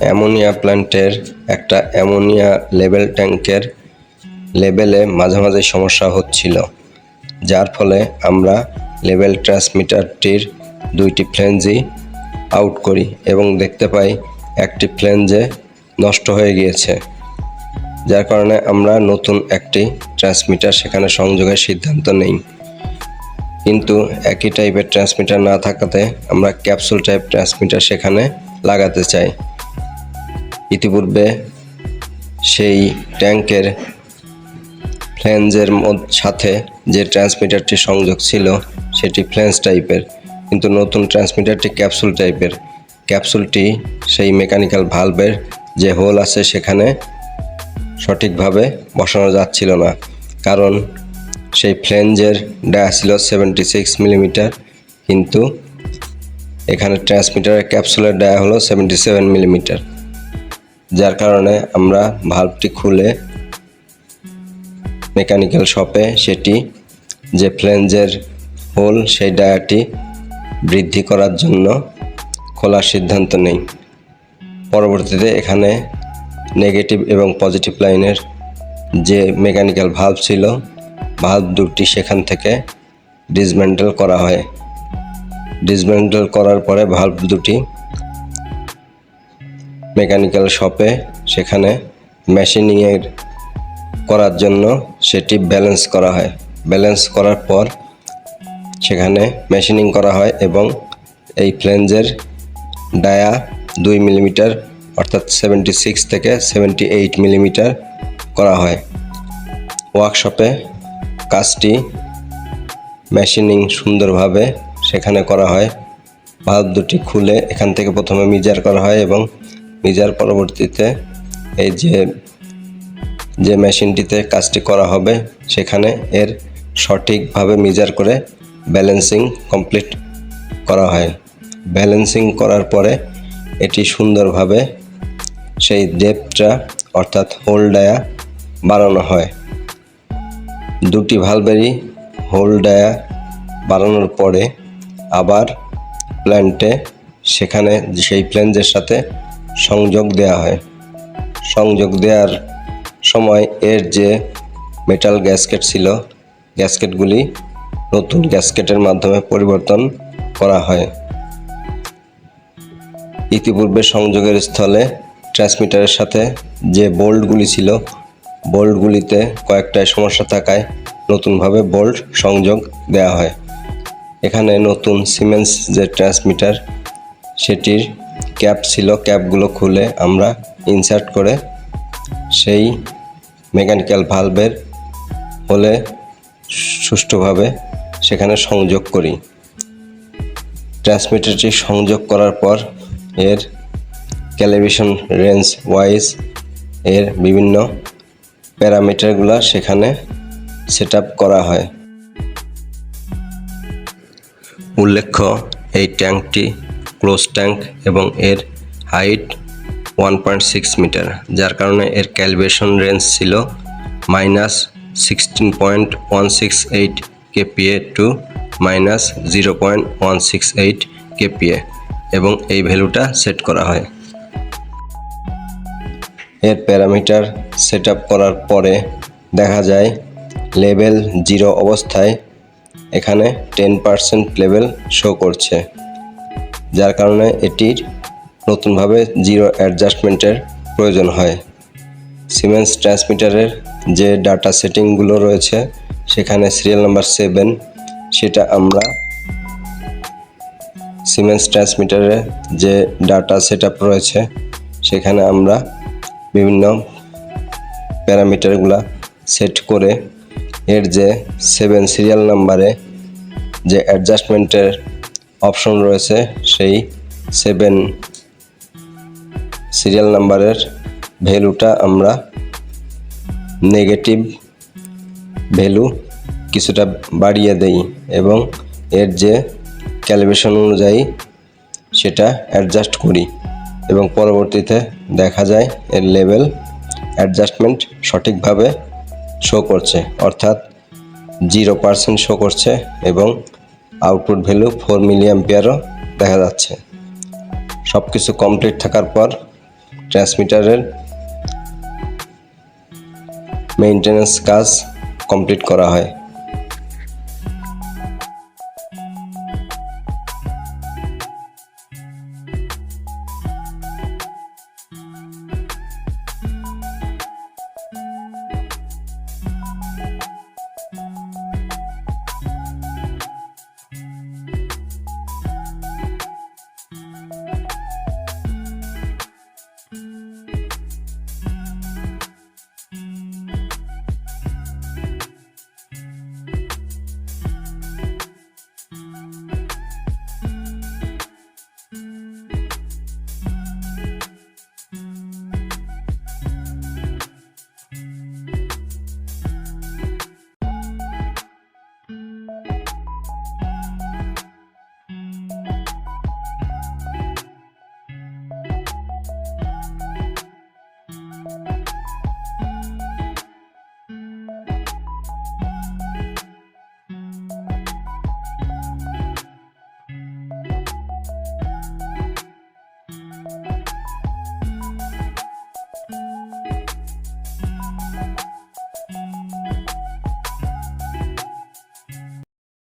Ammonia প্ল্যান্টের একটা ammonia label ট্যাঙ্কের লেবেলে মাঝে মাঝে সমস্যা হচ্ছিল, যার ফলে আমরা লেবেল ট্রান্সমিটারটির দুইটি ফ্লেঞ্জই আউট করি এবং দেখতে পাই একটি ফ্লেঞ্জে নষ্ট হয়ে গিয়েছে, যার কারণে আমরা নতুন একটি ট্রান্সমিটার সেখানে সংযোগের সিদ্ধান্ত নেই। কিন্তু একই টাইপের ট্রান্সমিটার না থাকাতে আমরা ক্যাপসুল টাইপ ট্রান্সমিটার সেখানে লাগাতে চাই। ইতিপূর্বে সেই ট্যাঙ্কের ফ্লেঞ্জের সাথে যে ট্রান্সমিটারটি সংযোগ ছিল সেটি ফ্লেঞ্জ টাইপের, কিন্তু নতুন ট্রান্সমিটারটি ক্যাপসুল টাইপের। ক্যাপসুলটি সেই মেকানিক্যাল ভালভের যে হোল আছে সেখানে সঠিকভাবে বসানো যাচ্ছিল না, কারণ সেই ফ্লেঞ্জের ডায়া ছিল 76 মিলিমিটার, কিন্তু এখানে ট্রান্সমিটারের ক্যাপসুলের ডায়া হলো 77 মিলিমিটার, যার কারণে আমরা ভালভটি খুলে মেকানিক্যাল শপে সেটি যে ফ্লেঞ্জের হোল সেই ডায়াটি বৃদ্ধি করার জন্য খোলার সিদ্ধান্ত নেই। পরবর্তীতে এখানে নেগেটিভ এবং পজিটিভ লাইনের যে মেকানিক্যাল ভালভ ছিল, ভালভ দুটি সেখান থেকে ডিসমেন্টেল করা হয়। ডিসমেন্টেল করার পরে ভালভ দুটি মেকানিক্যাল শপে সেখানে মেশিনিংয়ের করার জন্য সেটি ব্যালেন্স করা হয়। ব্যালেন্স করার পর সেখানে মেশিনিং করা হয় এবং এই ফ্লেঞ্জের ডায়া 2 মিলিমিটার অর্থাৎ 76 থেকে 78 মিলিমিটার করা হয়। ওয়ার্কশপে কাজটি মেশিনিং সুন্দরভাবে সেখানে করা হয়। ভালভ দুটি খুলে এখান থেকে প্রথমে মিজার করা হয় এবং মিজার পরবর্তীতে এই যে মেশিনটিতে কাজটি করা হবে সেখানে এর সঠিকভাবে মিজার করে ব্যালেন্সিং কমপ্লিট করা হয়। ব্যালেন্সিং করার পরে এটি সুন্দরভাবে সেই ডেপথটা অর্থাৎ হোল ডায়া বাড়ানো হয়। দুটি ভালভেরই হোল ডায়া বাড়ানোর পরে আবার প্ল্যান্টে সেখানে সেই ফ্লেঞ্জের সাথে সংযোগ দেওয়া হয়। সংযোগ দেওয়ার সময় এর যে মেটাল গ্যাসকেট ছিল, গ্যাসকেটগুলি নতুন গ্যাসকেটের মাধ্যমে পরিবর্তন করা হয়। ইতিপূর্বে সংযোগের স্থলে ট্রান্সমিটারের সাথে যে বোল্টগুলি ছিল, বোল্টগুলিতে কয়েকটায় সমস্যা থাকায় নতুনভাবে বোল্ট সংযোগ দেওয়া হয়। এখানে নতুন সিমেন্স যে ট্রান্সমিটার সেটির ক্যাপ ছিল, ক্যাপগুলো খুলে আমরা ইনসার্ট করে সেই মেকানিক্যাল ভালভের হলে সুষ্ঠুভাবে সেখানে সংযোগ করি। ট্রান্সমিটারটি সংযোগ করার পর এর ক্যালিব্রেশন রেঞ্জ ওয়াইজ এর বিভিন্ন প্যারামিটারগুলো সেখানে সেট আপ করা হয়। উল্লেখ্য, এই ট্যাঙ্কটি ক্লোজ ট্যাঙ্ক এবং এর হাইট 1.6 মিটার, যার কারণে এর ক্যালিব্রেশন রেঞ্জ ছিল -16.168 kPa টু -0.168 kPa এবং এই ভ্যালুটা সেট করা হয়। এর প্যারামিটার সেট আপ করার পরে দেখা যায় লেভেল 0 অবস্থায় এখানে 10% লেভেল শো করছে, যার কারণে এটির নতুনভাবে জিরো অ্যাডজাস্টমেন্টের প্রয়োজন হয়। সিমেন্স ট্রান্সমিটারের যে ডাটা সেটিংগুলো রয়েছে সেখানে সিরিয়াল নাম্বার 7 সেটা আমরা সিমেন্স ট্রান্সমিটারে যে ডাটা সেট আপ রয়েছে সেখানে আমরা বিভিন্ন প্যারামিটারগুলো সেট করে এর যে 7 সিরিয়াল নাম্বারে যে অ্যাডজাস্টমেন্টের অপশন রয়েছে সেই 7 সিরিয়াল নাম্বারের ভ্যালুটা আমরা নেগেটিভ ভ্যালু কিছুটা বাড়িয়ে দেই এবং এর যে ক্যালিব্রেশন অনুযায়ী সেটা অ্যাডজাস্ট করি এবং পরবর্তীতে দেখা যায় এর লেভেল অ্যাডজাস্টমেন্ট সঠিকভাবে শো করছে, অর্থাৎ 0% শো করছে এবং আউটপুট ভ্যালু 4 মিলি অ্যাম্পিয়ারও দেখা যাচ্ছে। সব কিছু কমপ্লিট থাকার পর ট্রান্সমিটারের মেইনটেনেন্স কাজ কমপ্লিট করা হয়।